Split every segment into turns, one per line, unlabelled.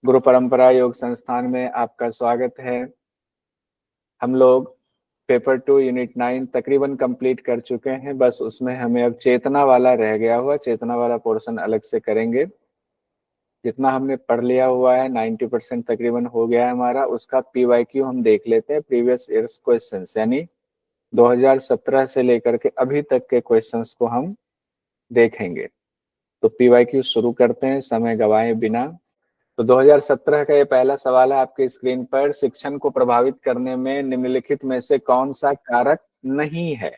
गुरु परंपरा योग संस्थान में आपका स्वागत है। हम लोग पेपर 2 यूनिट 9 तकरीबन कंप्लीट कर चुके हैं। बस उसमें हमें अब चेतना वाला रह गया हुआ, चेतना वाला पोर्शन अलग से करेंगे। जितना हमने पढ़ लिया हुआ है 90% तकरीबन हो गया है हमारा। उसका PYQ हम देख लेते हैं, प्रीवियस ईयर्स क्वेश्चंस, यानी 2017 से लेकर के अभी तक के क्वेश्चंस को हम देखेंगे। तो PYQ शुरू करते हैं समय गवाए बिना। तो 2017 का ये पहला सवाल है आपके स्क्रीन पर। शिक्षण को प्रभावित करने में निम्नलिखित में से कौन सा कारक नहीं है?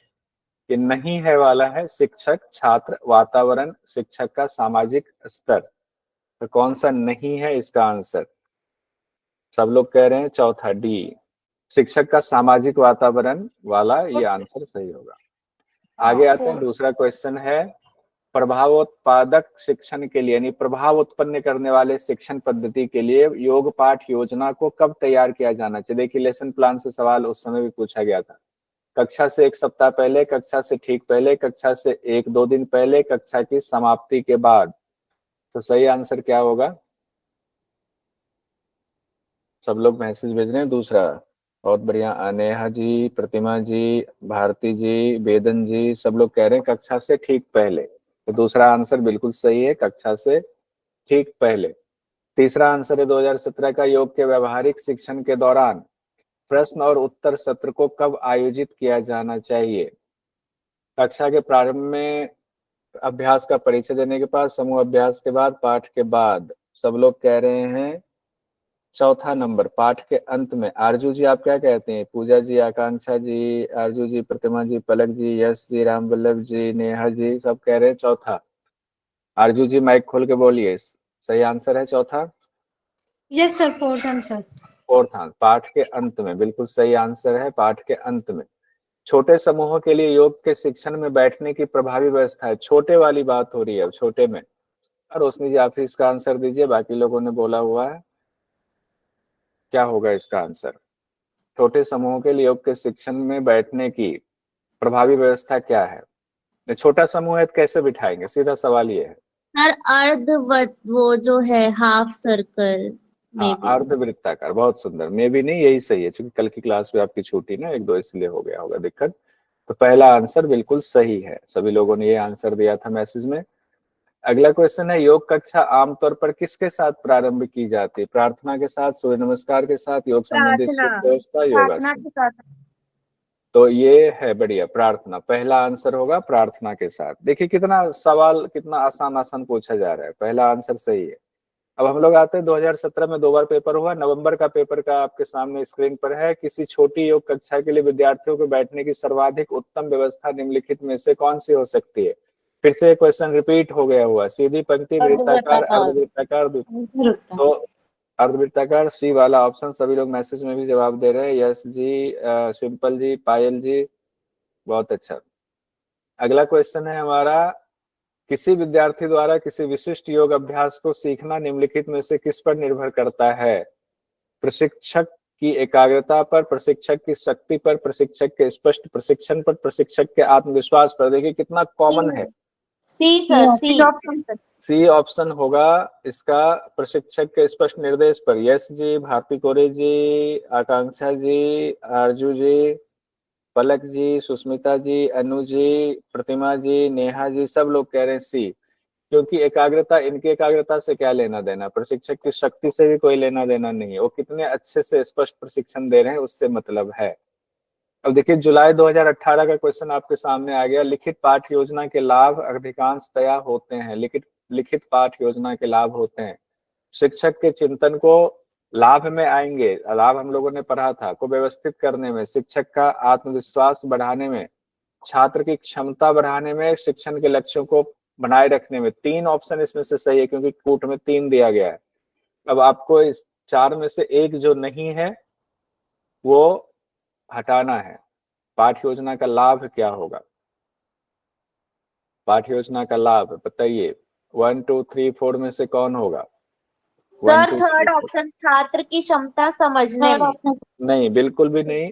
ये नहीं है वाला है शिक्षक, छात्र, वातावरण, शिक्षक का सामाजिक स्तर। तो कौन सा नहीं है इसका आंसर? सब लोग कह रहे हैं चौथा डी, शिक्षक का सामाजिक वातावरण वाला ये आंसर सही होगा। आगे आते हैं, दूसरा क्वेश्चन है प्रभावोत्पादक शिक्षण के लिए, यानी प्रभाव उत्पन्न करने वाले शिक्षण पद्धति के लिए योग पाठ योजना को कब तैयार किया जाना चाहिए? देखिए, लेसन प्लान से सवाल उस समय भी पूछा गया था। कक्षा से एक सप्ताह पहले, कक्षा से ठीक पहले, कक्षा से एक दो दिन पहले, कक्षा की समाप्ति के बाद। तो सही आंसर क्या होगा? सब लोग मैसेज भेज रहे हैं। दूसरा, बहुत बढ़िया, नेहा जी, प्रतिमा जी, भारती जी, वेदन जी, सब लोग कह रहे हैं कक्षा से ठीक पहले। तो दूसरा आंसर बिल्कुल सही है, कक्षा से ठीक पहले। तीसरा आंसर है 2017 का योग के व्यवहारिक शिक्षण के दौरान प्रश्न और उत्तर सत्र को कब आयोजित किया जाना चाहिए? कक्षा के प्रारंभ में, अभ्यास का परिचय देने के बाद, समूह अभ्यास के बाद, पाठ के बाद। सब लोग कह रहे हैं चौथा नंबर, पाठ के अंत में। आरजू जी आप क्या कहते हैं? पूजा जी, आकांक्षा जी, आरजू जी, प्रतिमा जी, पलक जी, यश जी, राम वल्लभ जी, नेहा जी, सब कह रहे हैं चौथा। आरजू जी माइक खोल के बोलिए, सही आंसर है चौथा?
Yes sir, fourth answer.
Fourth answer, पाठ के अंत में, बिल्कुल सही आंसर है, पाठ के अंत में। छोटे समूहों के लिए योग के शिक्षण में बैठने की प्रभावी व्यवस्था है। छोटे वाली बात हो रही है, अब छोटे में। और रोशनी जी आप ही इसका आंसर दीजिए, बाकी लोगों ने बोला हुआ है। क्या होगा इसका आंसर? छोटे समूहों के लिए योग के शिक्षण में बैठने की प्रभावी व्यवस्था क्या है? छोटा समूह है तो कैसे बिठाएंगे? सीधा सवाल ये है।
सर वो जो है हाफ सर्कल
हाँ,
में भी।
अर्धवृत्ताकार, बहुत सुंदर। मे भी नहीं, यही सही है, क्योंकि कल की क्लास में आपकी छुट्टी ना एक दो, इसलिए हो गया होगा दिक्कत। तो पहला आंसर बिल्कुल सही है, सभी लोगों ने ये आंसर दिया था मैसेज में। अगला क्वेश्चन है, योग कक्षा आमतौर पर किसके साथ प्रारंभ की जाती है? प्रार्थना के साथ, सूर्य नमस्कार के साथ, योग संबंधी
प्रार्थना।
सूक्ष्म व्यवस्था,
प्रार्थना
योगासन।
के साथ।
तो ये है बढ़िया, प्रार्थना। पहला आंसर होगा प्रार्थना के साथ। देखिए कितना सवाल, कितना आसान आसान पूछा जा रहा है। पहला आंसर सही है। अब हम लोग आते हैं 2017 में 2 बार पेपर हुआ। नवंबर का पेपर का आपके सामने स्क्रीन पर है। किसी छोटी योग कक्षा के लिए विद्यार्थियों को बैठने की सर्वाधिक उत्तम व्यवस्था निम्नलिखित में से कौन सी हो सकती है? फिर से क्वेश्चन रिपीट हो गया हुआ। सीधी पंक्ति, वृत्ताकार, अर्धवृत्ताकार। तो अर्धवृत्ताकार सी वाला ऑप्शन। सभी लोग मैसेज में भी जवाब दे रहे हैं। यश जी, सिंपल जी, पायल जी, बहुत अच्छा। अगला क्वेश्चन है हमारा, किसी विद्यार्थी द्वारा किसी विशिष्ट योग अभ्यास को सीखना निम्नलिखित में से किस पर निर्भर करता है? प्रशिक्षक की एकाग्रता पर, प्रशिक्षक की शक्ति पर, प्रशिक्षक के स्पष्ट प्रशिक्षण पर, प्रशिक्षक के आत्मविश्वास पर। देखिए कितना कॉमन है।
C sir, C option.
C option होगा इसका, प्रशिक्षक के स्पष्ट निर्देश पर। यश जी, भारती कोरे जी, आकांक्षा जी, आरजू जी, पलक जी, सुष्मिता जी, अनु जी, प्रतिमा जी, नेहा जी, सब लोग कह रहे हैं सी। क्योंकि एकाग्रता, इनकी एकाग्रता से क्या लेना देना? प्रशिक्षक की शक्ति से भी कोई लेना देना नहीं है। वो कितने अच्छे से स्पष्ट प्रशिक्षण दे रहे हैं उससे मतलब है। अब देखिए, जुलाई 2018 का क्वेश्चन आपके सामने आ गया। लिखित पाठ योजना के लाभ अधिकांशतया होते हैं, लिखित लिखित पाठ योजना के लाभ होते हैं शिक्षक के चिंतन को लाभ में आएंगे। लाभ हम लोगों ने पढ़ा था, को व्यवस्थित करने में, शिक्षक का आत्मविश्वास बढ़ाने में, छात्र की क्षमता बढ़ाने में, शिक्षण के लक्ष्यों को बनाए रखने में। 3 ऑप्शन इसमें से सही है, क्योंकि कूट में 3 दिया गया है। अब आपको इस 4 में से एक जो नहीं है वो हटाना है। पाठ योजना का लाभ क्या होगा? पाठ योजना का लाभ बताइए। 1 2 3 4 में से कौन होगा?
सर थर्ड ऑप्शन, छात्र की क्षमता समझने में।
नहीं, बिल्कुल भी नहीं।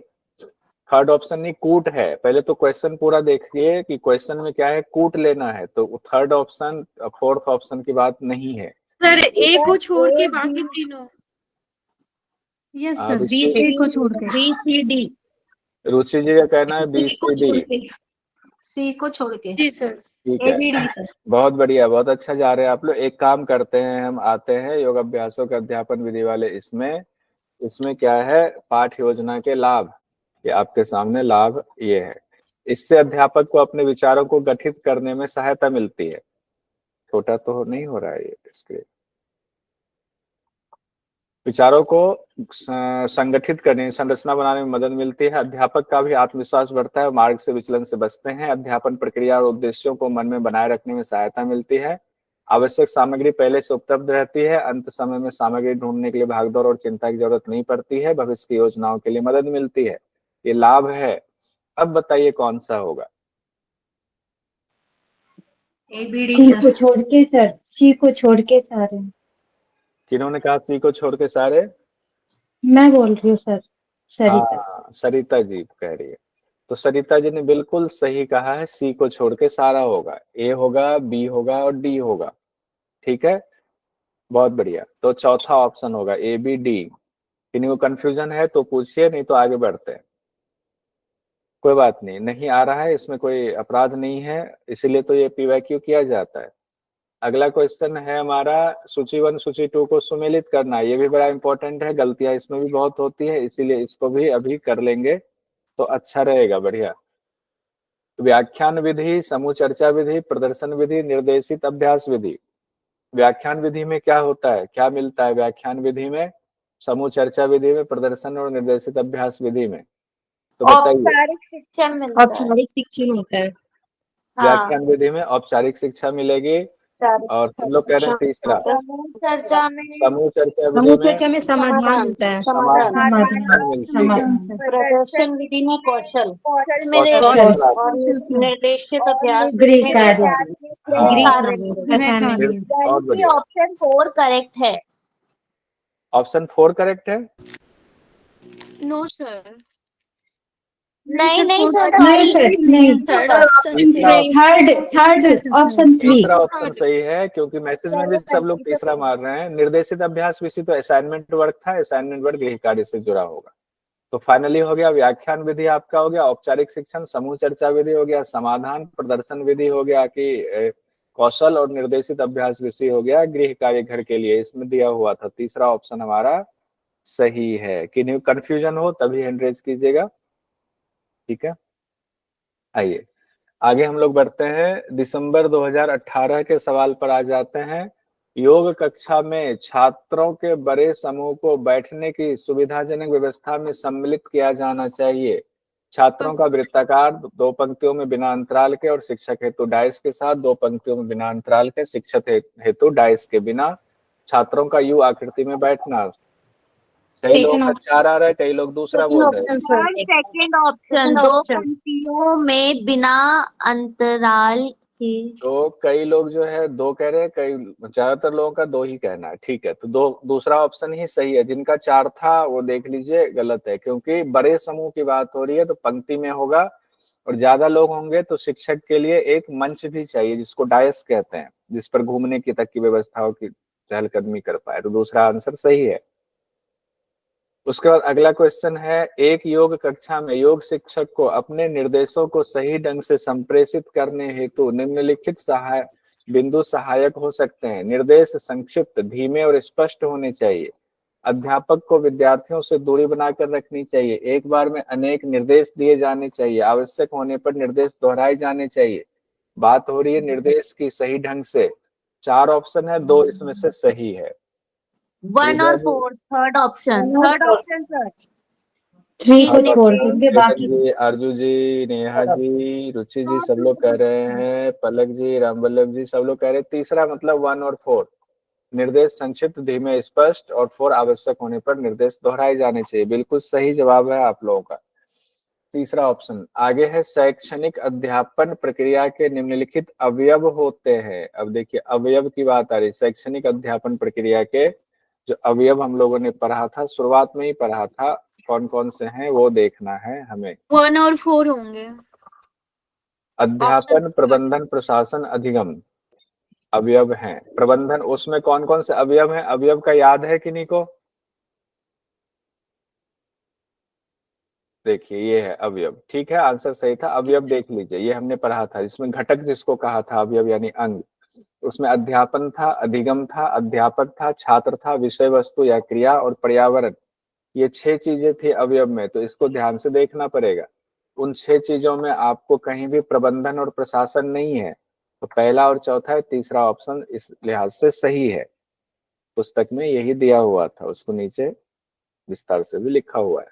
थर्ड ऑप्शन नहीं, कूट है। पहले तो क्वेश्चन पूरा देखिए कि क्वेश्चन में क्या है, कूट लेना है। तो थर्ड ऑप्शन, फोर्थ ऑप्शन की बात नहीं है।
सर ए को छोड़ के बाकी तीनों।
यस
हाँ,
सर, बी
रुचि
सी को छोड़ के।
B C D.
रुचि जी का कहना है बी
सी को
सी
छोड़
डी।
के, सी को छोड़ के।
जी सर।
ठीक
ए
है,
बी डी सर।
बहुत बढ़िया, बहुत अच्छा जा रहे हैं आप लोग। एक काम करते हैं, हम आते हैं योग अभ्यासों के अध्यापन विधि वाले इसमें। इसमें क्या है, पाठ योजना के लाभ, ये आपके सामने लाभ ये है। इससे अध्यापक को अपने विचारों को गठित करने में सहायता मिलती है। छोटा तो नहीं हो रहा है ये, इसलिए विचारों को संगठित करने, संरचना बनाने में मदद मिलती है। अध्यापक का भी आत्मविश्वास बढ़ता है, मार्ग से विचलन से बचते हैं। अध्यापन प्रक्रिया और उद्देश्यों को मन में बनाए रखने में सहायता मिलती है। आवश्यक सामग्री पहले से उपलब्ध रहती है। अंत समय में सामग्री ढूंढने के लिए भागदौड़ और चिंता की जरूरत नहीं पड़ती है। भविष्य की योजनाओं के लिए मदद मिलती है। ये लाभ है। अब बताइए कौन सा होगा।
A B D
C
sir.
को छोड़ के सर, सी को छोड़ के सारे।
किन्होंने कहा सी को छोड़ के सारे?
मैं बोल रही हूँ सर, सरिता।
हाँ, सरिता जी कह रही है। तो सरिता जी ने बिल्कुल सही कहा है, सी को छोड़ के सारा होगा। ए होगा, बी होगा और डी होगा। ठीक है, बहुत बढ़िया। तो चौथा ऑप्शन होगा ए बी डी। किन्हीं को कंफ्यूजन है तो पूछिए, नहीं तो आगे बढ़ते हैं। कोई बात नहीं, नहीं आ रहा है इसमें कोई अपराध नहीं है, इसीलिए तो ये पीवाईक्यू किया जाता है। अगला क्वेश्चन है हमारा, सूची 1 सूची 2 को सुमेलित करना। ये भी बड़ा इंपॉर्टेंट है, गलतियां इसमें भी बहुत होती है, इसीलिए इसको भी अभी कर लेंगे तो अच्छा रहेगा, बढ़िया। व्याख्यान विधि, समूह चर्चा विधि, प्रदर्शन विधि, निर्देशित अभ्यास विधि। व्याख्यान विधि में क्या होता है, क्या मिलता है व्याख्यान विधि में, समूह चर्चा विधि में, प्रदर्शन और निर्देशित अभ्यास विधि में? तो बताइए।
औपचारिक शिक्षण मिलता है।
औपचारिक शिक्षण होता है।
हाँ,
व्याख्यान विधि में औपचारिक शिक्षा मिलेगी। और तुम लोग कह रहे हैं तीसरा,
समूह चर्चा में
समूह चर्चा
समूह
विधि में
चर्चा में समाधान होता है।
समाधान मिलती है।
प्रदर्शन विधि में कौशल
कौशल
मिलेगा।
प्राप्त।
और निर्देशित अभ्यास
गृह कार्य।
हाँ, बहुत बढ़िया।
ऑप्शन 4 करेक्ट है।
ऑप्शन 4 करेक्ट है।
No sir.
नहीं नहीं सर,
नहीं
सॉरी।
सर, नहीं।
Third option
third option 3।
तीसरा ऑप्शन सही है, क्योंकि मैसेज में भी सब लोग तीसरा मार रहे हैं। निर्देशित अभ्यास विषय तो असाइनमेंट वर्क था, असाइनमेंट वर्क गृह कार्य से जुड़ा होगा। तो फाइनली हो गया, व्याख्यान विधि आपका हो गया, औपचारिक शिक्षण, समूह चर्चा विधि हो गया, समाधान, प्रदर्शन विधि हो गया कि कौशल, और निर्देशित अभ्यास विषय हो गया गृह कार्य घर के लिए। इसमें दिया हुआ था तीसरा ऑप्शन हमारा सही है। किन्हीं कंफ्यूजन हो तभी हैंड रेज कीजिएगा। ठीक है, आइए आगे हम लोग बढ़ते हैं। दिसंबर 2018 के सवाल पर आ जाते हैं। योग कक्षा में छात्रों के बड़े समूह को बैठने की सुविधाजनक व्यवस्था में सम्मिलित किया जाना चाहिए। छात्रों का वृत्ताकार 2 पंक्तियों में बिना अंतराल के और शिक्षक हेतु डाइस के साथ, 2 पंक्तियों में बिना अंतराल के, शिक्षक हेतु डाइस के बिना। छात्रों का यू आकृति में बैठना। कई लोग अच्छा आ रहा है, कई लोग दूसरा बोल रहे हैं।
सेकंड ऑप्शन 2 पंक्तियों में बिना अंतराल के।
तो कई लोग जो है 2 कह रहे हैं, कई, ज्यादातर लोगों का 2 ही कहना है। ठीक है, तो 2 दूसरा ऑप्शन ही सही है। जिनका 4 था वो देख लीजिए, गलत है, क्योंकि बड़े समूह की बात हो रही है तो पंक्ति में होगा, और ज्यादा लोग होंगे तो शिक्षक के लिए एक मंच भी चाहिए जिसको डायस कहते हैं, जिस पर घूमने की तक की व्यवस्था हो कि चहलकदमी कर पाए। तो दूसरा आंसर सही है। उसके बाद अगला क्वेश्चन है, एक योग कक्षा में योग शिक्षक को अपने निर्देशों को सही ढंग से संप्रेषित करने हेतु निम्नलिखित बिंदु सहायक हो सकते हैं। निर्देश संक्षिप्त, धीमे और स्पष्ट होने चाहिए। अध्यापक को विद्यार्थियों से दूरी बनाकर रखनी चाहिए। एक बार में अनेक निर्देश दिए जाने चाहिए। आवश्यक होने पर निर्देश दोहराए जाने चाहिए। बात हो रही है निर्देश की सही ढंग से। 4 ऑप्शन है, 2 इसमें से सही है।
1 और 4 थर्ड ऑप्शन सर।
3 को छोड़ देंगे बाकी।
जी, अर्जू जी, नेहा जी, रुचि जी सब लोग कह रहे हैं, पलक जी, रामवल्लभ जी सब लोग कह रहे हैं तीसरा, मतलब 1 और 4। निर्देश संक्षिप्त, धीमे, स्पष्ट, और 4 आवश्यक होने पर निर्देश दोहराए जाने चाहिए। बिल्कुल सही जवाब है आप लोगों का, तीसरा ऑप्शन। आगे है, शैक्षणिक अध्यापन प्रक्रिया के निम्नलिखित अवयव होते हैं। अब देखिए अवयव की बात आ रही। शैक्षणिक अध्यापन प्रक्रिया के जो अवयव हम लोगों ने पढ़ा था, शुरुआत में ही पढ़ा था, कौन कौन से हैं वो देखना है हमें।
1 और 4 होंगे।
अध्यापन, प्रबंधन, प्रशासन, अधिगम। अवयव हैं। प्रबंधन, उसमें कौन कौन से अवयव हैं? अवयव का याद है किन्हीं को? देखिए ये है अवयव, ठीक है, आंसर सही था। अवयव देख लीजिए, ये हमने पढ़ा था, जिसमें घटक जिसको कहा था अवयव यानी अंग, उसमें अध्यापन था, अधिगम था, अध्यापक था, छात्र था, विषय वस्तु या क्रिया और पर्यावरण, ये 6 चीजें थी अवयव में। तो इसको ध्यान से देखना पड़ेगा। उन 6 चीजों में आपको कहीं भी प्रबंधन और प्रशासन नहीं है, तो पहला और चौथा है, तीसरा ऑप्शन इस लिहाज से सही है। पुस्तक में यही दिया हुआ था, उसको नीचे विस्तार से भी लिखा हुआ है।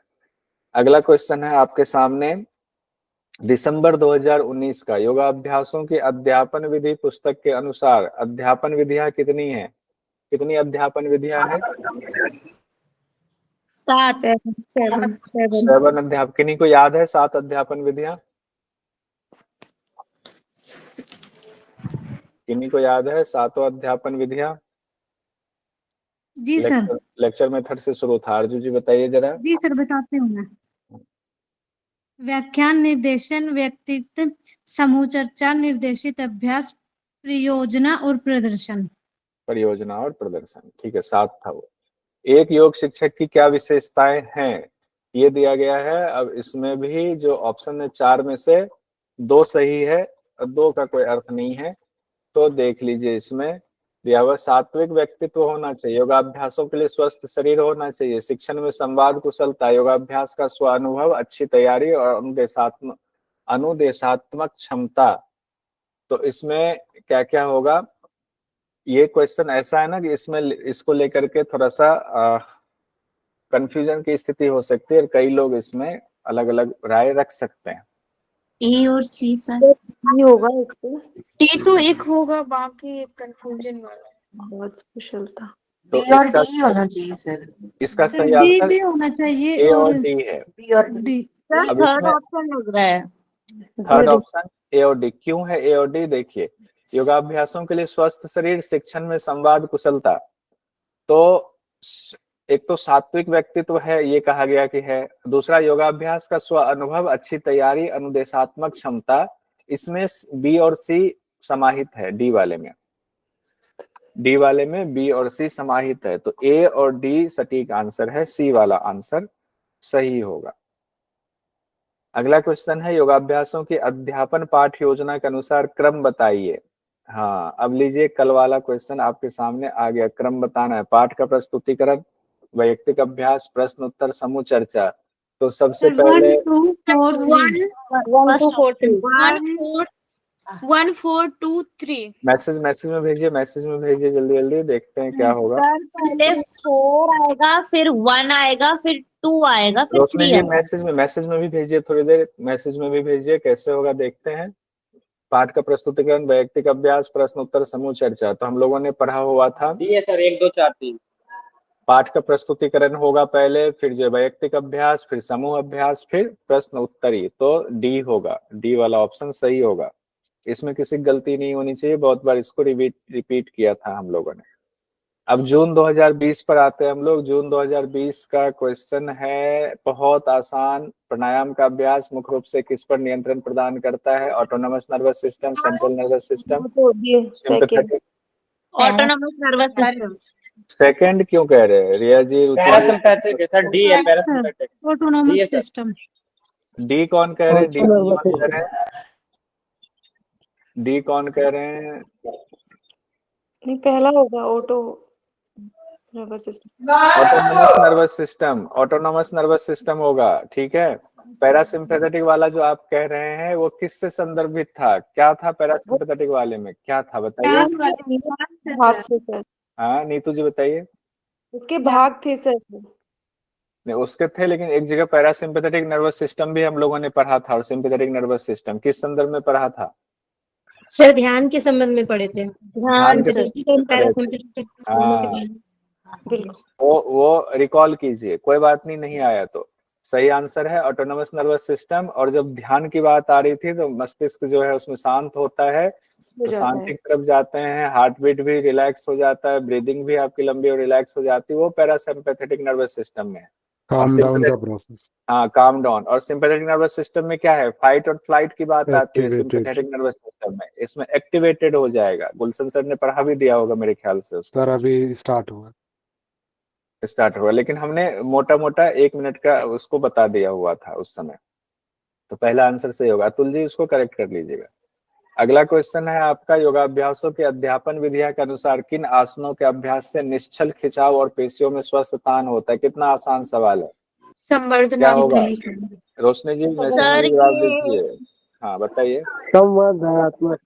अगला क्वेश्चन है आपके सामने, दिसंबर 2019 का योगाभ्यासों की अध्यापन विधि पुस्तक के अनुसार अध्यापन विधियां कितनी हैं? कितनी अध्यापन विधियां हैं? 7 अध्यापन। किन्हीं को याद है 7 अध्यापन विधियां? किन्हीं को याद है 7 अध्यापन विधियां?
जी सर।
लेक्चर मेथड से शुरू था। अर्जुन जी बताइए जरा।
जी सर, बताती हूँ मैं। व्याख्यान, निर्देशन, व्यक्तित्व, समूह चर्चा, निर्देशित अभ्यास, परियोजना और प्रदर्शन।
परियोजना और प्रदर्शन, ठीक है, 7 था वो। एक योग शिक्षक की क्या विशेषताएं हैं? ये दिया गया है। अब इसमें भी जो ऑप्शन है 4 में से 2 सही है, 2 का कोई अर्थ नहीं है। तो देख लीजिए, इसमें दिया हुआ सात्विक व्यक्तित्व होना चाहिए, योगाभ्यासों के लिए स्वस्थ शरीर होना चाहिए, शिक्षण में संवाद कुशलता, योगाभ्यास का स्व अनुभव, अच्छी तैयारी और अनुदेशात्मक क्षमता। तो इसमें क्या क्या होगा? ये क्वेश्चन ऐसा है ना कि इसमें इसको लेकर के थोड़ा सा कंफ्यूजन की स्थिति हो सकती है और कई लोग इसमें अलग अलग राय रख सकते हैं।
ए और सी सर होगा एक तो।
डी तो एक होगा, बाकी कंफ्यूजन वाला।
बहुत कुशलता।
तो
बी और डी होना चाहिए सर।
इसका सही
डी
आंसर
भी होना चाहिए
ए और
और
डी है।
बी और
डी।
अब
थर्ड
इसमें
ऑप्शन लग रहा है।
थर्ड ऑप्शन ए और डी। क्यों है ए और डी? देखिए, योगाभ्यासों के लिए स्वस्थ शरीर, शिक्षण में संवाद कुशलता, तो एक तो सात्विक व्यक्तित्व है, ये कहा गया कि है। दूसरा, योगाभ्यास का स्व अनुभव, अच्छी तैयारी, अनुदेशात्मक क्षमता, इसमें बी और सी समाहित है। डी वाले में बी और सी समाहित है, तो ए और डी सटीक आंसर है, सी वाला आंसर सही होगा। अगला क्वेश्चन है, योगाभ्यासों की अध्यापन पाठ योजना के अनुसार क्रम बताइए। हाँ, अब लीजिए, कल वाला क्वेश्चन आपके सामने आ गया, क्रम बताना है। पाठ का प्रस्तुतिकरण, वैयक्तिक अभ्यास, प्रश्न उत्तर, समूह चर्चा। तो सबसे पहले
1 2 4 3
1 2 4 3
1 4 2 3।
मैसेज में भेजिए, जल्दी जल्दी, देखते हैं क्या होगा।
सर पहले 4 आएगा, फिर 1 आएगा, फिर 2 आएगा, फिर
रोशनी
3
जी
आएगा।
मैसेज में भी भेजिए, थोड़ी देर मैसेज में भी भेजिए, कैसे होगा देखते हैं। पाठ का प्रस्तुतिकरण, वैयक्तिक अभ्यास, प्रश्न उत्तर, समूह चर्चा, तो हम लोगों ने पढ़ा हुआ था।
सर 1 2 4 3।
पाठ का प्रस्तुतिकरण होगा पहले, फिर जो वैयक्तिक अभ्यास, फिर समूह अभ्यास, फिर प्रश्न उत्तरी, तो डी होगा, डी वाला ऑप्शन सही होगा। इसमें किसी गलती नहीं होनी चाहिए, बहुत बार इसको रिपीट किया था हम लोगों ने। अब जून 2020 पर आते हैं हम लोग। जून 2020 का क्वेश्चन है, बहुत आसान, प्राणायाम का अभ्यास मुख्य रूप से किस पर नियंत्रण प्रदान करता है? Autonomous nervous system, central nervous system, sympathetic.
Autonomous nervous system.
Second क्यों कह रहे हैं रिया जी?
पैरासिम्पैथिक है सर, डी है पैरासिम्पैथिक।
Autonomous system.
डी कौन कह रहे हैं? डी कौन कह रहे हैं? डी कौन कह रहे हैं?
नहीं, पहला होगा auto nervous system.
Autonomous nervous system होगा, ठीक है। पैरासिम्पैथेटिक वाला जो आप कह रहे हैं वो किससे संदर्भित था? क्या था पैरासिम्पैथेटिक वाले में, क्या था बताइए?
भाग थे सर,
हाँ नीतू जी बताइए।
उसके भाग थे सर।
नहीं, उसके थे, लेकिन एक जगह पैरासिम्पैथेटिक नर्वस सिस्टम भी हम लोगों ने पढ़ा था, और सिंपैथेटिक नर्वस सिस्टम किस संदर्भ में पढ़ा था?
सर ध्यान के संबंध में पढ़े थे।
ध्यान के
बिल्कुल।
वो रिकॉल कीजिए, कोई बात नहीं आया तो सही आंसर है ऑटोनोमस नर्वस सिस्टम। और जब ध्यान की बात आ रही थी तो मस्तिष्क जो है उसमें शांत होता है, तो शांति की तरफ जाते हैं, हार्ट बीट भी रिलैक्स हो जाता है, ब्रीदिंग भी आपकी लंबी और रिलैक्स हो जाती है, वो पैरासिम्पैथेटिक नर्वस सिस्टम में है। हाँ, काम डाउन। और सिंपैथेटिक नर्वस सिस्टम में क्या है, फाइट और फ्लाइट की बात आती है।
Activated.
सिंपैथेटिक नर्वस सिस्टम में इसमें एक्टिवेटेड हो जाएगा। गुलशन सर ने पढ़ा भी दिया होगा मेरे ख्याल से, उसको
सर अभी स्टार्ट हुआ।
स्टार्ट हुआ, लेकिन हमने मोटा मोटा 1 मिनट का उसको बता दिया हुआ था उस समय। तो पहला आंसर सही होगा। अतुल जी उसको करेक्ट कर लीजिएगा। अगला क्वेश्चन है आपका, योगाभ्यासों के अध्यापन विधिया के अनुसार किन आसनों के अभ्यास से निश्चल खिंचाव और पेशियों में स्वस्थ तान होता है? कितना आसान सवाल है, क्या
संवर्धना
होगा?
थली।
रोशनी जी मैसेज
सर,
में जवाब
ये
दीजिए। हाँ बताइए।
संवर्धनात्मक।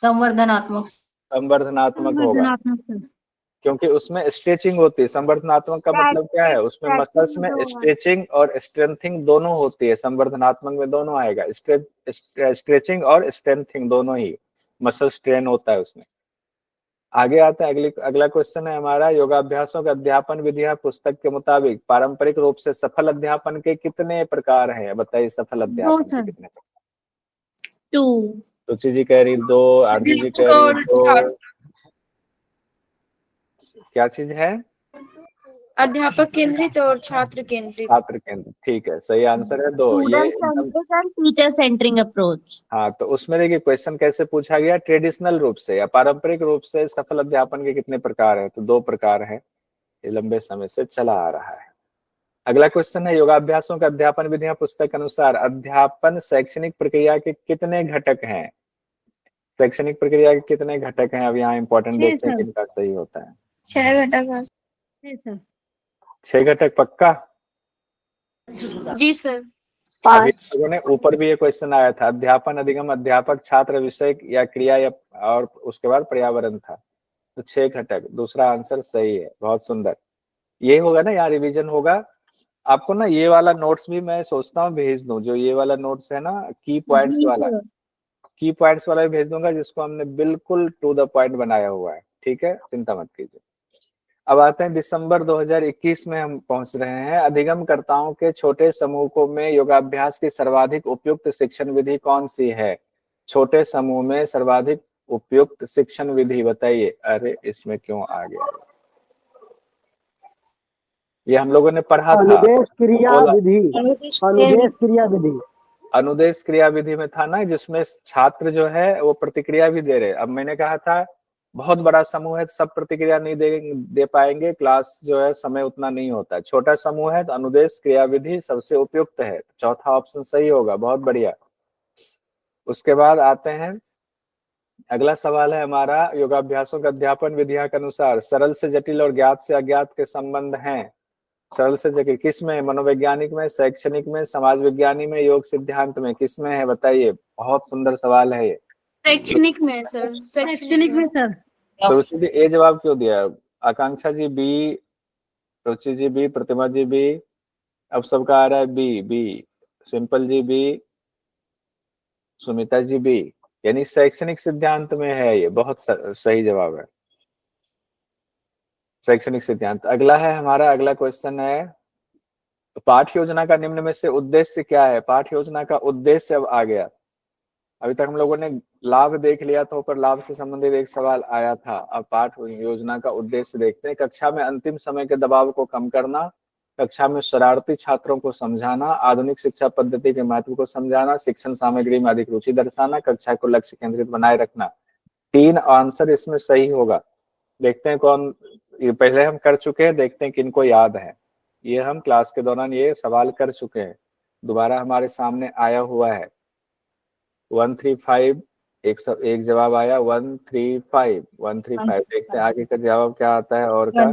संवर्धनात्मक।
संवर्धनात्मक होगा,
संवर्धनात्मक सर।
क्योंकि उसमें स्ट्रेचिंग होती है। संवर्धनात्मक का मतलब क्या है, उसमें मसल्स में स्ट्रेचिंग और स्ट्रेंथिंग दोनों होती है। संवर्धनात्मक में दोनों आएगा, स्ट्रेचिंग और स्ट्रेंथिंग दोनों ही, मसल स्ट्रेन होता है उसमें। आगे आता है, अगला क्वेश्चन है हमारा, योगाभ्यासों के अध्यापन विधियां पुस्तक के मुताबिक पारंपरिक रूप से सफल अध्यापन के कितने प्रकार हैं? बताइए, सफल अध्यापन के कितने प्रकार?
2।
रुचि जी कह रही 2, आरती जी कह रही 2। क्या चीज है?
अध्यापक केंद्रित और छात्र केंद्रित।
छात्र केंद्र, ठीक है, सही आंसर है 2। ये एकदम
टीचर सेंटरिंग अप्रोच।
हाँ, तो उसमें देखिए क्वेश्चन कैसे पूछा गया, ट्रेडिशनल रूप से या पारंपरिक रूप से सफल अध्यापन के कितने प्रकार है? तो 2 प्रकार है, ये लंबे समय से चला आ रहा है। अगला क्वेश्चन है, योगाभ्यासों के अध्यापन विधियां पुस्तक के अनुसार अध्यापन शैक्षणिक प्रक्रिया के कितने घटक हैं? शैक्षणिक प्रक्रिया के कितने घटक हैं? अब यहाँ इंपॉर्टेंट देखते हैं किनका सही होता है।
6 घटक।
सर
6 घटक पक्का?
जी सर।
अभी लोगों ने ऊपर भी ये क्वेश्चन आया था, अध्यापन अधिगम अध्यापक छात्र विषय या क्रिया या और उसके बाद पर्यावरण था। तो 6 घटक, दूसरा आंसर सही है, बहुत सुंदर। ये होगा ना यहाँ रिवीजन होगा आपको ना। ये वाला नोट्स भी मैं सोचता हूँ भेज दूं, जो ये वाला नोट्स है ना, की पॉइंट्स वाला, की पॉइंट्स वाला भी भेज दूंगा, जिसको हमने बिल्कुल टू द पॉइंट बनाया हुआ है। ठीक है, चिंता मत कीजिए। अब आते हैं दिसंबर 2021 में हम पहुंच रहे हैं। अधिगमकर्ताओं के छोटे समूह में योगाभ्यास की सर्वाधिक उपयुक्त शिक्षण विधि कौन सी है? छोटे समूह में सर्वाधिक उपयुक्त शिक्षण विधि बताइए। अरे इसमें क्यों आ गया, ये हम लोगों ने पढ़ा था।
अनुदेश क्रिया विधि। अनुदेश क्रिया विधि।
अनुदेश क्रिया विधि में था ना, जिसमें छात्र जो है वो प्रतिक्रिया भी दे रहे। अब मैंने कहा था बहुत बड़ा समूह है, सब प्रतिक्रिया नहीं दे पाएंगे, क्लास जो है समय उतना नहीं होता है। छोटा समूह है तो अनुदेश क्रिया विधि सबसे उपयुक्त है। चौथा ऑप्शन सही होगा, बहुत बढ़िया। उसके बाद आते हैं, अगला सवाल है हमारा, योगाभ्यासों के अध्यापन विधिया के अनुसार सरल से जटिल और ज्ञात से अज्ञात के संबंध हैं। सरल से जटिल किस में? मनोवैज्ञानिक में, शैक्षणिक में, समाज विज्ञानी में, योग सिद्धांत में, किस में है बताइए? बहुत सुंदर सवाल है ये।
शैक्षणिक में सर।
शैक्षणिक में सर।
तो रुचि जी ए जवाब क्यों दिया? Akanksha ji B, Ruchi ji B, Pratima ji B, अब सबका आ रहा है B, Simple ji B, Sumita ji B, यानी शैक्षणिक सिद्धांत में है ये। बहुत सही जवाब है, शैक्षणिक सिद्धांत। अगला है हमारा, अगला क्वेश्चन है, पाठ योजना का निम्न में से उद्देश्य क्या है? पाठ योजना का उद्देश्य अब आ गया। अभी तक हम लोगों ने लाभ देख लिया था, ऊपर लाभ से संबंधित एक सवाल आया था। अब पाठ योजना का उद्देश्य देखते हैं। कक्षा में अंतिम समय के दबाव को कम करना, कक्षा में शरारती छात्रों को समझाना, आधुनिक शिक्षा पद्धति के महत्व को समझाना, शिक्षण सामग्री में अधिक रुचि दर्शाना, कक्षा को लक्ष्य केंद्रित बनाए रखना। 3 आंसर इसमें सही होगा। देखते हैं कौन, ये पहले हम कर चुके हैं, देखते हैं किनको याद है। ये हम क्लास के दौरान ये सवाल कर चुके हैं, दोबारा हमारे सामने आया हुआ है। 135 एक जवाब आया, 135 देखते हैं आगे का जवाब क्या आता है। और का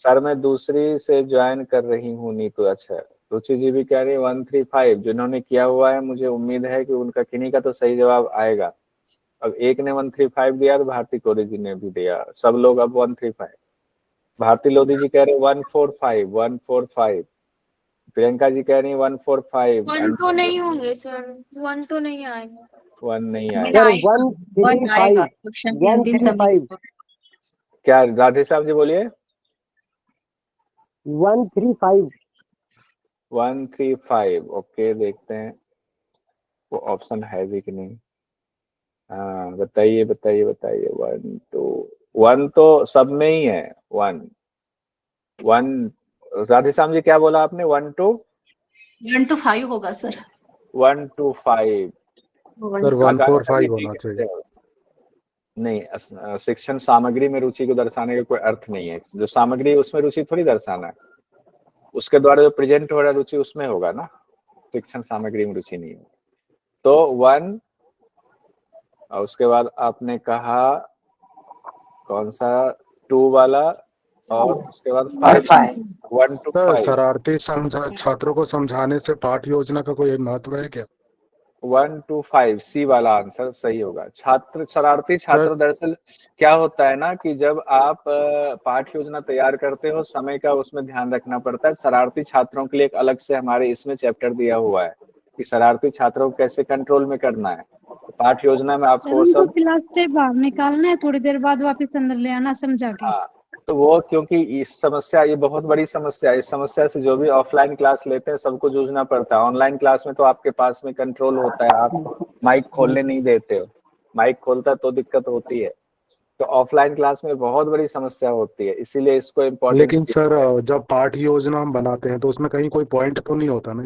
सर मैं दूसरी से ज्वाइन कर रही हूँ नीतू। अच्छा, रुचि जी भी कह रही है 135, जिन्होंने किया हुआ है मुझे उम्मीद है कि उनका किन्हीं का तो सही जवाब आएगा। अब एक ने 135 दिया तो भारती कोरी जी ने भी दिया, सब लोग अब 135। भारती लोधी जी कह रहे 145, प्रियंका जी कह रही 145।
1 तो नहीं होंगे सर, 1 तो नहीं आएगा।
1 नहीं आएगा।
135।
क्या राधे साहब जी बोलिए? 135 ओके, देखते हैं वो ऑप्शन है भी कि नहीं। हाँ बताइए 1 तो सब में ही है। 1 राधे श्याम जी क्या बोला आपने? 1 2
1 to 5 होगा सर।
1 to 5
सर 1 4 5 होना चाहिए।
नहीं, शिक्षण सामग्री में रुचि को दर्शाने का कोई अर्थ नहीं है। जो सामग्री है उसमें रुचि थोड़ी दर्शाना है, उसके द्वारा जो प्रेजेंट हो रहा है रुचि उसमें होगा ना, शिक्षण सामग्री में रुचि नहीं है। तो 1 और उसके बाद आपने कहा कौन सा 2 वाला, और उसके बाद 5 1 to 5
शरारती छात्रों को समझाने से पाठ योजना का कोई महत्व है क्या?
1 to 5 सी वाला आंसर सही होगा। शरारती छात्र दरअसल क्या होता है ना कि जब आप पाठ योजना तैयार करते हो समय का उसमें ध्यान रखना पड़ता है। शरारती छात्रों के लिए एक अलग से हमारे इसमें चैप्टर दिया हुआ है कि शरारती छात्रों को कैसे कंट्रोल में करना है। पाठ योजना में आपको सब
क्लास से बाहर निकालना है, थोड़ी देर बाद वापस अंदर ले आना समझा के।
हाँ, तो वो क्योंकि इस समस्या, ये बहुत बड़ी समस्या है। इस समस्या से जो भी ऑफलाइन क्लास लेते हैं सबको जूझना पड़ता है। ऑनलाइन क्लास में तो आपके पास में कंट्रोल होता है, आप माइक खोलने नहीं देते हो, माइक खोलता तो दिक्कत होती है। तो ऑफलाइन क्लास में बहुत बड़ी समस्या होती है, इसीलिए इसको इम्पोर्टेंस।
लेकिन सर जब पाठ योजना हम बनाते हैं तो उसमें कहीं कोई पॉइंट तो नहीं होता ना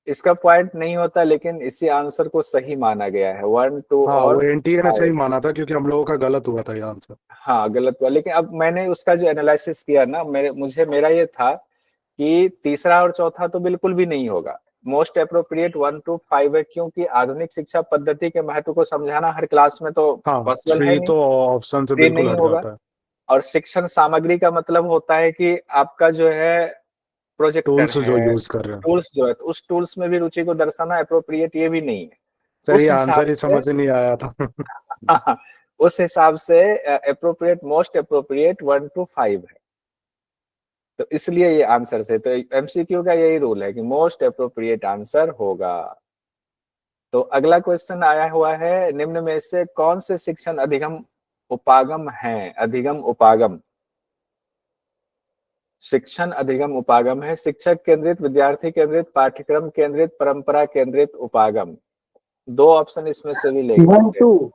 इसका पॉइंट नहीं होता, लेकिन इसी आंसर को सही माना गया है 1 2
हाँ,
और
वो एनटीए ने सही माना था क्योंकि हम लोगों का गलत हुआ था ये आंसर।
हाँ गलत हुआ, लेकिन अब मैंने उसका जो एनालिसिस किया ना, मेरा ये था कि तीसरा और चौथा तो बिल्कुल भी नहीं होगा। मोस्ट अप्रोप्रिएट 1 to 5 है, क्योंकि आधुनिक शिक्षा पद्धति के महत्व को समझाना हर क्लास में तो पॉसिबल है नहीं,
तो ऑप्शन से बिल्कुल हट जाता है।
और शिक्षण सामग्री का मतलब होता है कि आपका जो है प्रोजेक्टर
टूल्स जो यूज कर रहे हैं,
टूल्स जो है, तो उस टूल्स में भी रुचि को दर्शाना अप्रोप्रिएट ये भी नहीं है।
सही आंसर ही समझ नहीं आया था।
उस हिसाब से अप्रोप्रिएट, मोस्ट अप्रोप्रिएट 1 to 5 है, तो इसलिए ये आंसर से। तो एमसीक्यू का यही रूल है कि मोस्ट अप्रोप्रिएट आंसर होगा। तो अगला क्वेश्चन आया हुआ है, निम्न में से कौन से शिक्षण अधिगम उपागम हैं? अधिगम उपागम, शिक्षण अधिगम उपागम है। शिक्षक केंद्रित, विद्यार्थी केंद्रित, पाठ्यक्रम केंद्रित, परंपरा केंद्रित उपागम। 2 ऑप्शन इसमें से भी लेंगे।
1 2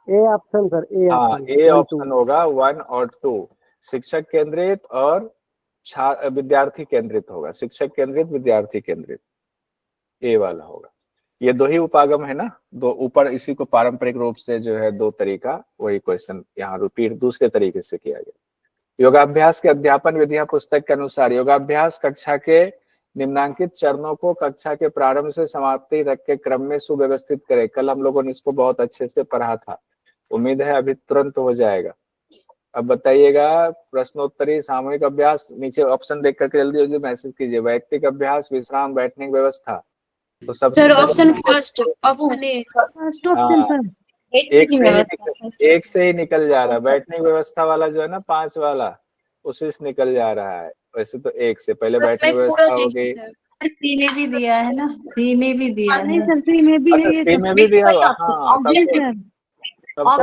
ए ऑप्शन सर,
हाँ, ए ऑप्शन होगा 1 और 2। शिक्षक केंद्रित और विद्यार्थी केंद्रित होगा। शिक्षक केंद्रित, विद्यार्थी केंद्रित, ए वाला होगा। ये 2 ही उपागम है ना, 2 ऊपर। इसी को पारंपरिक रूप से जो है 2 तरीका, वही क्वेश्चन यहाँ रिपीट दूसरे तरीके से किया गया। योगाभ्यास के अध्यापन विधियां पुस्तक के अनुसार योगाभ्यास कक्षा के निम्नांकित चरणों को कक्षा के प्रारंभ से समाप्ति तक के क्रम में सुव्यवस्थित करें। कल हम लोगों ने इसको बहुत अच्छे से पढ़ा था, उम्मीद है अभी तुरंत हो जाएगा। अब बताइएगा, प्रश्नोत्तरी, सामूहिक अभ्यास, नीचे ऑप्शन देख करके जल्दी जल्दी मैसेज कीजिए। वैयक्तिक अभ्यास, विश्राम, बैठने की व्यवस्था। तो सबसे
सर ऑप्शन फर्स्ट, ऑप्शन ए,
फर्स्ट ऑप्शन सर।
एक से ही निकल जा रहा है। बैठने की व्यवस्था वाला जो है ना 5 वाला, उसी से निकल जा रहा है। वैसे तो 1 से पहले बैठने की व्यवस्था हो गई।
सी ने भी दिया है ना, सी ने भी दिया है।
नहीं सर, सी में भी है ये,
सी में भी दिया हुआ। हाँ,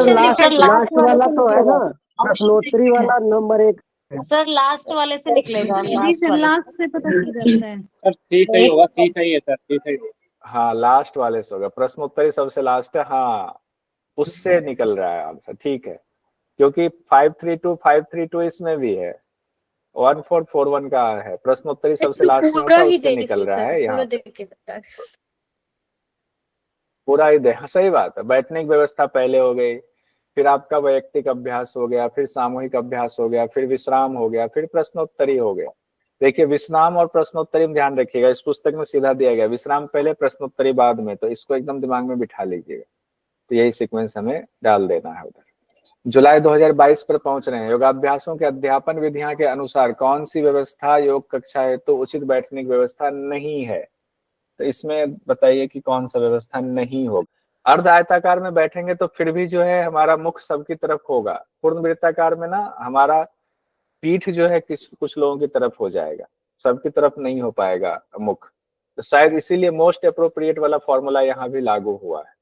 लास्ट वाला तो है ना, प्रश्नोत्तरी वाला नंबर 1
सर लास्ट वाले से निकलेगा।
जी सर, लास्ट से पता चल जाता है।
सर सी सही होगा, सी सही है सर, सी सही है।
हाँ, लास्ट वाले से होगा। प्रश्नोत्तरी सबसे लास्ट है, हाँ, उससे निकल रहा है आंसर। ठीक है, क्योंकि 532 इसमें भी है, 1441 का है। प्रश्नोत्तरी सबसे लास्ट में होता है, उससे निकल रहा है। यहाँ पूरा ही दे, हाँ, सही बात है। बैठने की व्यवस्था पहले हो गई, फिर आपका वैयक्तिक अभ्यास हो गया, फिर सामूहिक अभ्यास हो गया, फिर विश्राम हो गया, फिर प्रश्नोत्तरी हो गया। देखिए, विश्राम और प्रश्नोत्तरी में ध्यान रखिएगा, इस पुस्तक में सीधा दिया गया, विश्राम पहले, प्रश्नोत्तरी बाद में। तो इसको एकदम दिमाग में बिठा लीजिएगा। तो यही सीक्वेंस हमें डाल देना है उधर। जुलाई 2022 पर पहुंच रहे हैं। योगाभ्यासों के अध्यापन विधियां के अनुसार कौन सी व्यवस्था योग कक्षा है तो उचित बैठने की व्यवस्था नहीं है? तो इसमें बताइए कि कौन सा व्यवस्था नहीं होगा। अर्ध आयताकार में बैठेंगे तो फिर भी जो है हमारा मुख सबकी तरफ होगा। पूर्ण वृत्ताकार में ना हमारा पीठ जो है कुछ लोगों की तरफ हो जाएगा, सबकी तरफ नहीं हो पाएगा मुख। तो शायद इसीलिए मोस्ट अप्रोप्रिएट वाला फॉर्मूला यहाँ भी लागू हुआ है।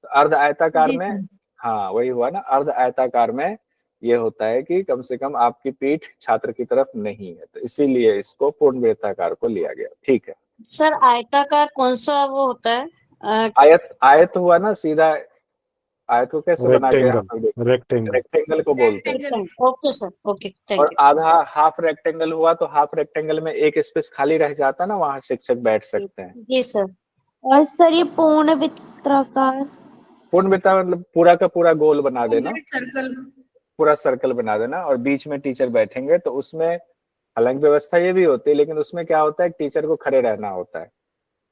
तो अर्ध आयताकार में, हाँ वही हुआ ना, अर्ध आयताकार में ये होता है कि कम से कम आपकी पीठ छात्र की तरफ नहीं है, तो इसीलिए इसको पूर्ण वृत्ताकार को लिया गया। ठीक है
सर, आयताकार कौन सा वो होता है?
आयत हुआ ना सीधा आयत को कैसे बना के यहाँ पर
रेक्टेंगल रेक्टेंगल
रेक्टेंगल को बोलते हैं।
ओके सर, ओके, थैंक
और
यू।
आधा हाफ रेक्टेंगल हुआ तो हाफ रेक्टेंगल में एक स्पेस खाली रह जाता है ना, वहां शिक्षक बैठ सकते हैं।
जी सर।
और सर ये पूर्ण वृत्ताकार।
पूर्ण वृत्त मतलब पूरा का पूरा गोल बना देना,
सर्कल।
पूरा सर्कल बना देना और बीच में टीचर बैठेंगे। तो उसमें हालांकि व्यवस्था ये भी होती है, लेकिन उसमें क्या होता है टीचर को खड़े रहना होता है।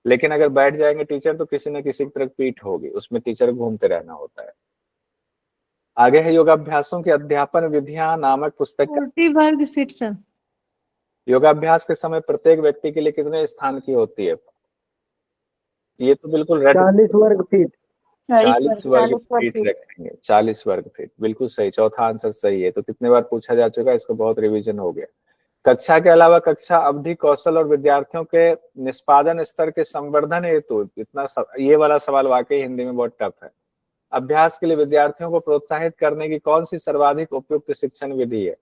लेकिन अगर बैठ जाएंगे टीचर तो किसी न किसी तरह पीठ होगी, उसमें टीचर घूमते रहना होता है। आगे है योगाभ्यासों की अध्यापन विधियां नामक पुस्तक का।
40 वर्ग फीट सर।
योगाभ्यास के समय प्रत्येक व्यक्ति के लिए कितने स्थान की होती है? ये तो बिल्कुल
40 वर्ग फीट।
40 वर्ग फीट रखेंगे, 40 वर्ग फीट, बिल्कुल सही। चौथा आंसर सही है। तो कितने बार पूछा जा चुका है, इसको बहुत रिवीजन हो गया। कक्षा के अलावा कक्षा अवधि, कौशल और विद्यार्थियों के निष्पादन स्तर के संवर्धन हेतु, ये वाला सवाल वाकई हिंदी में बहुत टफ है। अभ्यास के लिए विद्यार्थियों को प्रोत्साहित करने की कौन सी सर्वाधिक उपयुक्त शिक्षण विधि है?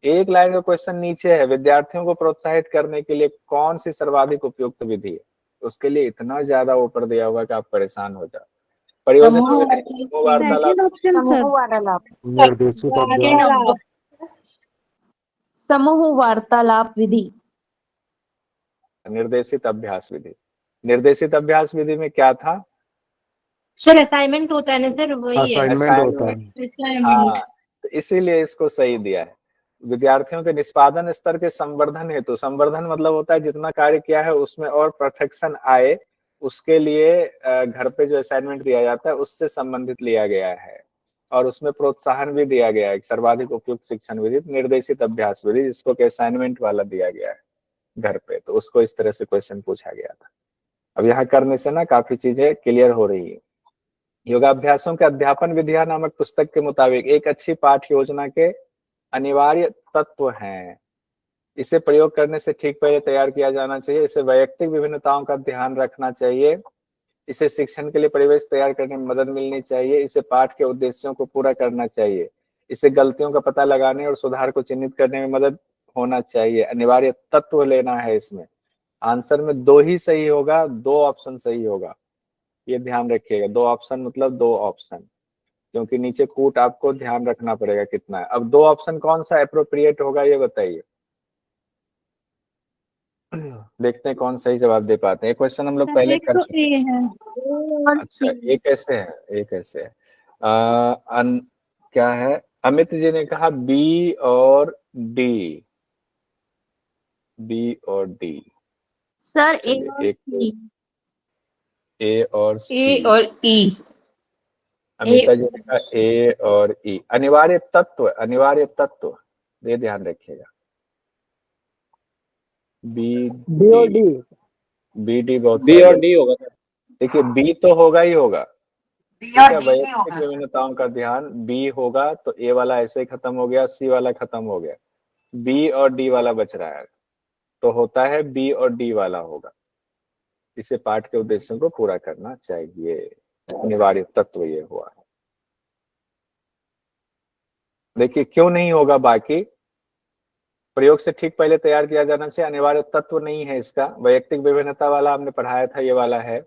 एक लाइन का क्वेश्चन नीचे है, विद्यार्थियों को प्रोत्साहित करने के लिए कौन सी सर्वाधिक उपयुक्त विधि है? उसके लिए इतना ज्यादा ऊपर दिया हुआ कि आप परेशान हो जाओ। परियोजना
सेकंड ऑप्शन सर।
निर्देशित अभ्यास,
समूह वार्तालाप विधि।
निर्देशित अभ्यास विधि। निर्देशित अभ्यास विधि में क्या था
सर? असाइनमेंट होता है ना सर, वही है।
असाइनमेंट होता है।
हाँ, तो इसीलिए इसको सही दिया है। विद्यार्थियों के निष्पादन स्तर के संवर्धन हेतु, संवर्धन मतलब होता है जितना कार्य किया है उसमें और परफेक्शन आए, उसके लिए घर पे जो असाइनमेंट दिया जाता है उससे संबंधित लिया गया है। और उसमें प्रोत्साहन भी दिया गया है, सर्वाधिक उपयुक्त शिक्षण विधि निर्देशित अभ्यास विधि, जिसको कि असाइनमेंट वाला दिया गया है घर पे। तो उसको इस तरह से क्वेश्चन पूछा गया था। अब यहाँ करने से ना काफी चीजें क्लियर हो रही है। योगाभ्यासों के अध्यापन विधियां नामक पुस्तक के मुताबिक एक अच्छी पाठ योजना के अनिवार्य तत्व हैं। इसे प्रयोग करने से ठीक पहले तैयार किया जाना चाहिए। इसे वैयक्तिक विभिन्नताओं का ध्यान रखना चाहिए। इसे शिक्षण के लिए परिवेश तैयार करने में मदद मिलनी चाहिए। इसे पाठ के उद्देश्यों को पूरा करना चाहिए। इसे गलतियों का पता लगाने और सुधार को चिन्हित करने में मदद होना चाहिए। अनिवार्य तत्व लेना है इसमें। आंसर में 2 ही सही होगा, 2 ऑप्शन सही होगा, ये ध्यान रखिएगा। 2 ऑप्शन मतलब 2 ऑप्शन, क्योंकि नीचे कूट आपको ध्यान रखना पड़ेगा कितना है। अब 2 ऑप्शन कौन सा अप्रोप्रिएट होगा ये बताइए। देखते हैं कौन सही जवाब दे पाते हैं। क्वेश्चन हम लोग पहले कर चुके हैं। अच्छा, ये कैसे है, ये कैसे है? क्या है? अमित जी ने कहा बी और डी। बी और डी
सर
ए और सी।
ए और ई।
अमिता जी ने कहा ए और ई। अनिवार्य तत्व, अनिवार्य तत्व ये ध्यान रखिएगा। बी
और डी।
बी डी बहुत
बी और डी होगा सर।
देखिए बी तो होगा ही होगा,
बी और डी नहीं
वैयक्तिक
होगा।
विभिन्नताओं का ध्यान। बी होगा तो ए वाला ऐसे ही खत्म हो गया, सी वाला खत्म हो गया, बी और डी वाला बच रहा है। तो होता है बी और डी वाला होगा। इसे पाठ के उद्देश्यों को पूरा करना चाहिए। अनिवार्य तत्व ये हुआ है। देखिए क्यों नहीं होगा, बाकी प्रयोग से ठीक पहले तैयार किया जाना चाहिए। अनिवार्य तत्व नहीं है इसका। वैयक्तिक विभिन्नता वाला हमने पढ़ाया था, ये वाला है।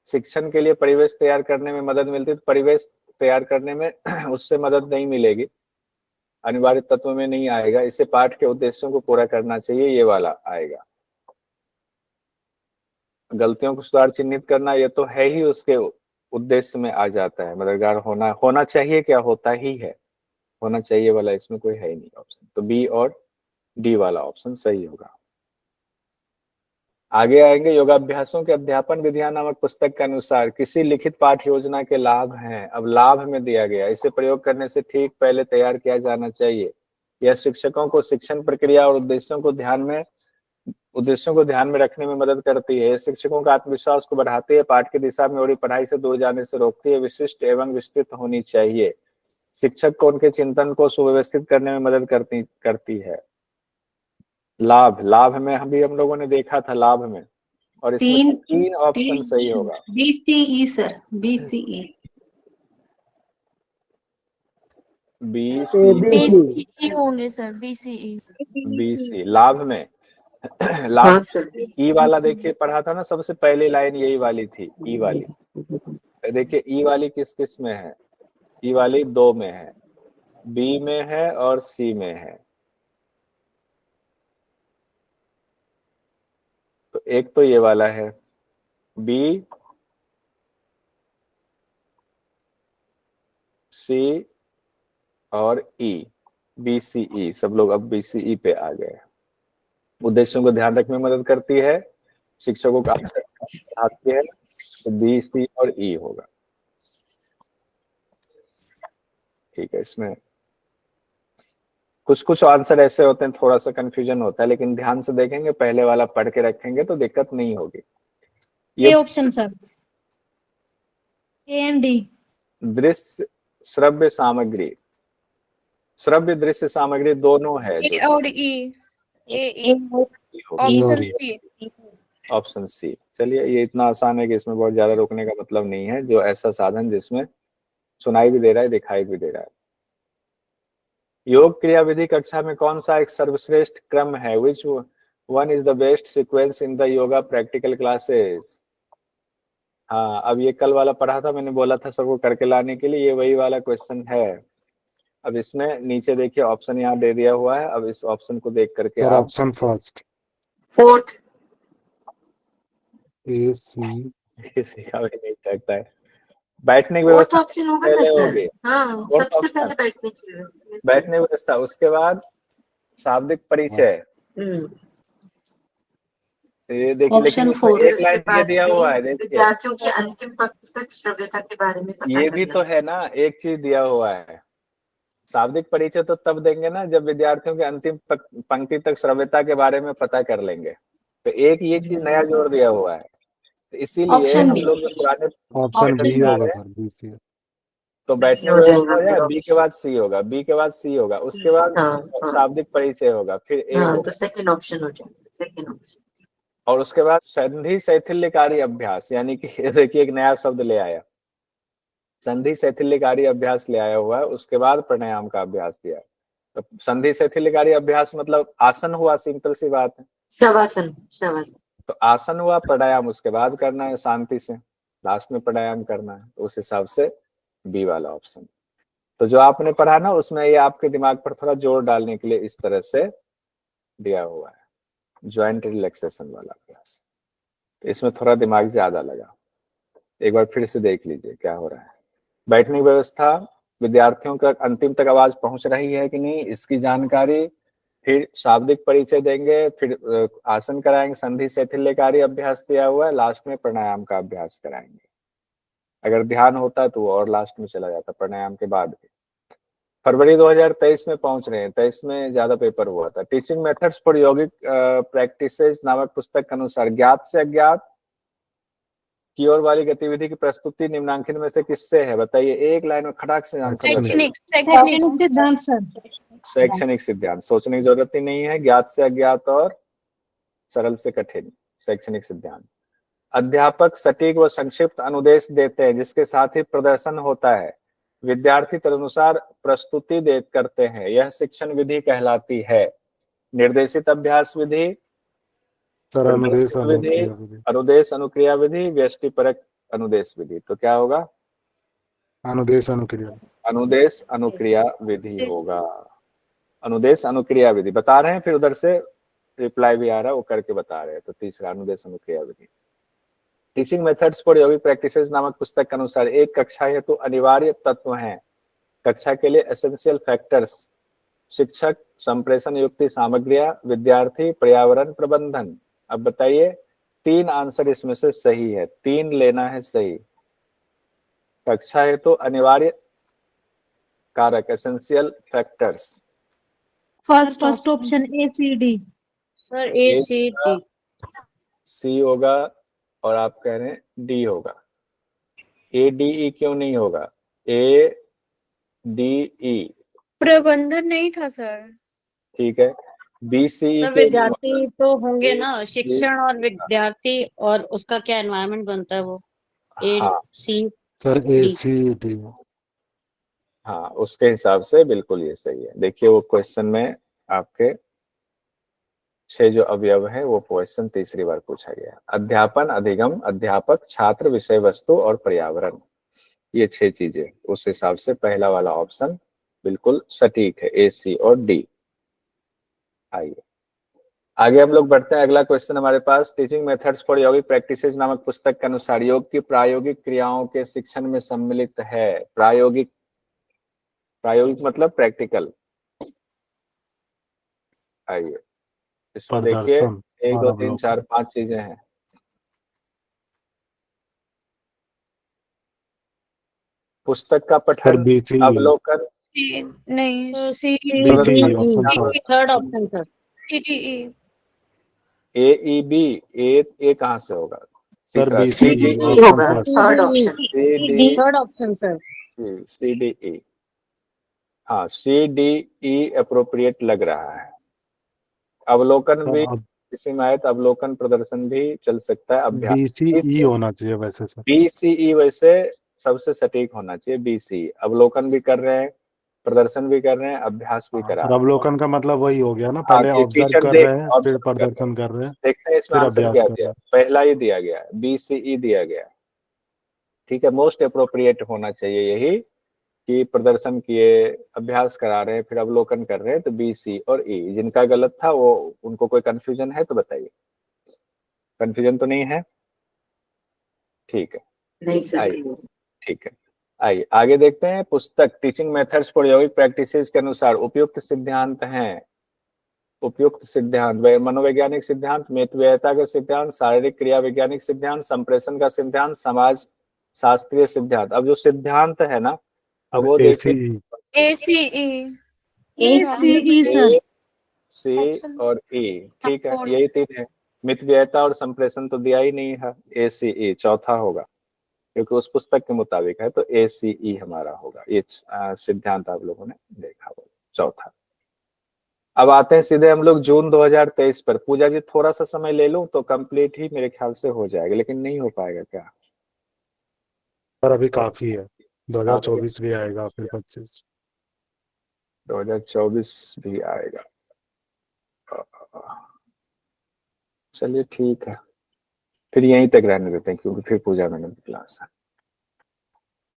शिक्षण के लिए परिवेश तैयार करने में मदद मिलती है, तो परिवेश तैयार करने में उससे मदद नहीं मिलेगी, अनिवार्य तत्व में नहीं आएगा। इसे पाठ के उद्देश्यों को पूरा करना चाहिए, ये वाला आएगा। गलतियों को सुधार चिन्हित करना, ये तो है ही, उसके उद्देश्य में आ जाता है। मददगार होना चाहिए, क्या होता ही है, होना चाहिए वाला इसमें कोई है ही नहीं ऑप्शन। तो बी और डी वाला ऑप्शन सही होगा। आगे आएंगे। योगाभ्यासों के अध्यापन विधियां नामक पुस्तक के अनुसार किसी लिखित पाठ योजना के लाभ हैं। अब लाभ में दिया गया, इसे प्रयोग करने से ठीक पहले तैयार किया जाना चाहिए। यह शिक्षकों को शिक्षण प्रक्रिया और उद्देश्यों को ध्यान में रखने में मदद करती है। शिक्षकों का आत्मविश्वास को बढ़ाती है। पाठ की दिशा में और पढ़ाई से दूर जाने से रोकती है। विशिष्ट एवं विस्तृत होनी चाहिए। शिक्षक को उनके चिंतन को सुव्यवस्थित करने में मदद करती है। लाभ में हम लोगों ने देखा था लाभ में, और इसमें 3 ऑप्शन सही होगा।
BCE sir, BCE.
बीसीई होंगे सर, बीसीई।
लाभ में लाभ ई वाला देखिए पढ़ा था ना, सबसे पहली लाइन यही वाली थी, ई वाली। देखिए ई वाली किस में है? ई वाली 2 में है, बी में है और सी में है। तो एक तो ये वाला है बी, सी और ई, बी सी ई। सब लोग अब बी सी ई पे आ गए। उद्देश्यों को ध्यान रखने में मदद करती है, शिक्षकों का आती है, तो बी सी और ई होगा। ठीक है, इसमें कुछ कुछ आंसर ऐसे होते हैं थोड़ा सा कंफ्यूजन होता है, लेकिन ध्यान से देखेंगे, पहले वाला पढ़ के रखेंगे तो दिक्कत नहीं होगी।
A option sir, A and D.
दृश्य श्रव्य सामग्री, श्रव्य दृश्य सामग्री दोनों है।
ए और ई, ए ऑप्शन सी।
ऑप्शन सी। चलिए, ये इतना आसान है कि इसमें बहुत ज्यादा रोकने का मतलब नहीं है। जो ऐसा साधन जिसमें सुनाई भी दे रहा है, दिखाई भी दे रहा है। योग क्रियाविधि कक्षा में कौन सा एक सर्वश्रेष्ठ क्रम है? Which one is the best sequence in the yoga practical classes? हाँ, अब ये कल वाला पढ़ा था, मैंने बोला था सबको करके लाने के लिए, ये वही वाला क्वेश्चन है। अब इसमें नीचे देखिए ऑप्शन यहाँ दे दिया हुआ है। अब इस ऑप्शन को देख करके
सर
आप
ऑप्शन फर्स्ट,
फोर्थ,
ए सी।
किसी का भी नहीं सकता है। बैठने की व्यवस्था
ऑप्शन होगा
पहले
ना
होगी,
सर? हाँ,
फोर्थ
सबसे
ऑप्शन।
पहले बैठने चाहिए।
बैठने की व्यवस्था, उसके बाद शाब्दिक परिचय। ये देखिए, लेकिन
ऑप्शन
उसमें
4।
एक लाइन ये दिया हुआ है, देखिए
विद्यार्थियों की अंतिम पंक्ति तक श्रव्यता के बारे में पता
ये भी
करना।
तो है ना, एक चीज दिया हुआ है। शाब्दिक परिचय तो तब देंगे ना जब विद्यार्थियों के अंतिम पंक्ति तक श्रव्यता के बारे में पता कर लेंगे। तो एक ये चीज नया जोड़ दिया हुआ है, तो इसीलिए
ऑप्शन
हम
बी।
लोग जो पुराने
ऑप्शन बी
बता
होगा
रहे हैं,
सर, बी सी।
तो बैठने में व्यवस्था हो जाए, बी के बाद सी होगा, बी के बाद सी होगा, उसके बाद शाब्दिक परिचय होगा, फिर ए होगा,
तो सेकंड ऑप्शन हो जाएगा, सेकंड ऑप्शन।
और उसके बाद संधि शैथिल्यकारी अभ्यास, यानी कि देखिए एक नया शब्द ले आया, संधि शैथिल्यकारी अभ्यास ले आया हुआ है। उसके बाद प्राणायाम का अभ्यास दिया है। तो संधि शैथिल्यकारी अभ्यास मतलब आसन हुआ, सिंपल सी बात है।
शवासन, शवासन।
तो आसन हुआ, प्राणायाम उसके बाद करना है शांति से, लास्ट में प्राणायाम करना है। तो उस हिसाब से बी वाला ऑप्शन। तो जो आपने पढ़ा ना, उसमें ये आपके दिमाग पर थोड़ा जोर डालने के लिए इस तरह से दिया हुआ है, ज्वाइंट रिलैक्सेशन वाला अभ्यास। तो इसमें थोड़ा दिमाग ज्यादा लगा। एक बार फिर से देख लीजिए क्या हो रहा है। बैठने की व्यवस्था, विद्यार्थियों का अंतिम तक आवाज पहुंच रही है कि नहीं, इसकी जानकारी, फिर शाब्दिक परिचय देंगे, फिर आसन कराएंगे, संधि शैथिल्यकारी अभ्यास दिया हुआ है, लास्ट में प्राणायाम का अभ्यास कराएंगे। अगर ध्यान होता तो वो और लास्ट में चला जाता, प्राणायाम के बाद भी। फरवरी 2023 में पहुंच रहे हैं, 23 में ज्यादा पेपर हुआ था। टीचिंग मेथड्स फॉर यौगिक प्रैक्टिसेस नामक पुस्तक के अनुसार ज्ञात से अज्ञात की ओर वाली गतिविधि की प्रस्तुति निम्नांकित में से किससे है? बताइए, एक लाइन में खटाक से आंसर बताइए।
शैक्षणिक सिद्धांत सर।
शैक्षणिक सिद्धांत, सोचने की जरूरत ही नहीं है। ज्ञात से अज्ञात और सरल से कठिन, शैक्षणिक सिद्धांत। अध्यापक सटीक व संक्षिप्त अनुदेश देते हैं जिसके साथ ही प्रदर्शन होता है। विद्यार्थी तदनुसार प्रस्तुति दे करते हैं, यह शिक्षण विधि कहलाती है। निर्देशित अभ्यास विधि,
सर अनुदेश
विधि, अनुदेश अनुक्रिया विधि, व्यष्टिपरक अनुदेश विधि। तो क्या होगा?
अनुदेश अनुक्रिया,
अनुदेश अनुक्रिया विधि होगा। अनुदेश अनुक्रिया विधि बता रहे हैं, फिर उधर से रिप्लाई भी आ रहा है, वो करके बता रहे हैं। तो तीसरा अनुदेश अनुक्रिया विधि। टीचिंग मेथड्स फॉर यौगिक प्रैक्टिसेस नामक पुस्तक के अनुसार एक कक्षा हेतु अनिवार्य तत्व हैं। कक्षा के लिए एसेंशियल फैक्टर्स: शिक्षक, संप्रेषण युक्ति सामग्रियां, विद्यार्थी, पर्यावरण प्रबंधन। अब बताइए, 3 आंसर इसमें से सही है, 3 लेना है सही। कक्षा हेतु अनिवार्य कारक, essential factors.
First option A C D.
Sir A C D.
C होगा और आप कह रहे हैं डी होगा। ए डी ई क्यों नहीं होगा? ए डी ई
प्रबंधन नहीं था सर।
ठीक है। बी सी ई
विद्यार्थी तो होंगे ना, शिक्षण और विद्यार्थी, और उसका क्या एनवायरनमेंट बनता है वो। ए सी
सर ए सी डी।
हाँ, उसके हिसाब से बिल्कुल ये सही है। देखिए वो क्वेश्चन में आपके 6 जो अवयव है वो क्वेश्चन तीसरी बार पूछा गया। अध्यापन, अधिगम, अध्यापक, छात्र, विषय वस्तु और पर्यावरण। ये 6 चीजें, उस हिसाब से पहला वाला ऑप्शन बिल्कुल सटीक है, ए, सी और डी। आइए आगे हम लोग बढ़ते हैं। अगला क्वेश्चन हमारे पास, टीचिंग मेथड्स फॉर यौगिक प्रैक्टिसेस नामक पुस्तक के अनुसार योग की प्रायोगिक क्रियाओं के शिक्षण में सम्मिलित है। प्रायोगिक, प्रायोगिक मतलब प्रैक्टिकल। आइए इसमें देखिए 1 2 3 4 5 चीजें हैं। पुस्तक का पठन, अवलोकन,
नहीं
थर्ड ऑप्शन सर,
CTE
ए, ई, बी। ए कहाँ से होगा
सर? बी,
सी, डी, ई
होगा थर्ड ऑप्शन।
सी, डी,
थर्ड ऑप्शन सर।
सी, डी, ई। हाँ, सी, डी, ई अप्रोप्रिएट लग रहा है। अवलोकन भी किसी में आए तो अवलोकन प्रदर्शन भी चल सकता है। अभ्यास
BCE होना चाहिए वैसे सर।
BCE वैसे सबसे सटीक होना चाहिए। BCE अवलोकन भी कर रहे हैं, प्रदर्शन भी कर रहे हैं, अभ्यास भी करा।
अवलोकन का मतलब वही हो गया ना, पहले ऑब्जर्व कर रहे हैं, फिर प्रदर्शन कर रहे हैं,
देखते हैं इसमें आंसर क्या दिया। पहला ही दिया गया है, BCE दिया गया है। ठीक है, मोस्ट अप्रोप्रिएट होना चाहिए यही कि प्रदर्शन किए, अभ्यास करा रहे हैं, फिर अवलोकन कर रहे हैं, तो बी, सी और ई। जिनका गलत था वो, उनको कोई कंफ्यूजन है तो बताइए। कंफ्यूजन तो नहीं है? ठीक है,
नहीं सर।
ठीक है। आइए आगे देखते हैं। पुस्तक टीचिंग मेथड्स फॉर यौगिक प्रैक्टिसेस के अनुसार उपयुक्त सिद्धांत हैं। उपयुक्त सिद्धांत, मनोवैज्ञानिक सिद्धांत, मितव्ययिता का सिद्धांत, शारीरिक क्रिया वैज्ञानिक सिद्धांत, संप्रेषण का सिद्धांत, समाज शास्त्रीय सिद्धांत। अब जो सिद्धांत है ना, अब वो देखिए
ACE सर।
सी और ई। ठीक है, यही 3 है। मितव्ययिता और संप्रेषण तो दिया ही नहीं है, ACE चौथा होगा क्योंकि उस पुस्तक के मुताबिक है, तो ACE हमारा होगा। ये सिद्धांत आप लोगों ने देखा होगा, चौथा। अब आते हैं सीधे हम लोग जून 2023 पर। पूजा जी थोड़ा सा समय ले लूं तो कंप्लीट ही मेरे ख्याल से हो जाएगा, लेकिन नहीं हो पाएगा क्या?
पर अभी काफी है, 2024 भी आएगा, फिर 25
2024 भी आएगा। चलिए ठीक है, फिर यहीं तक रहने देते हैं क्योंकि फिर पूजा मैडम की क्लास है।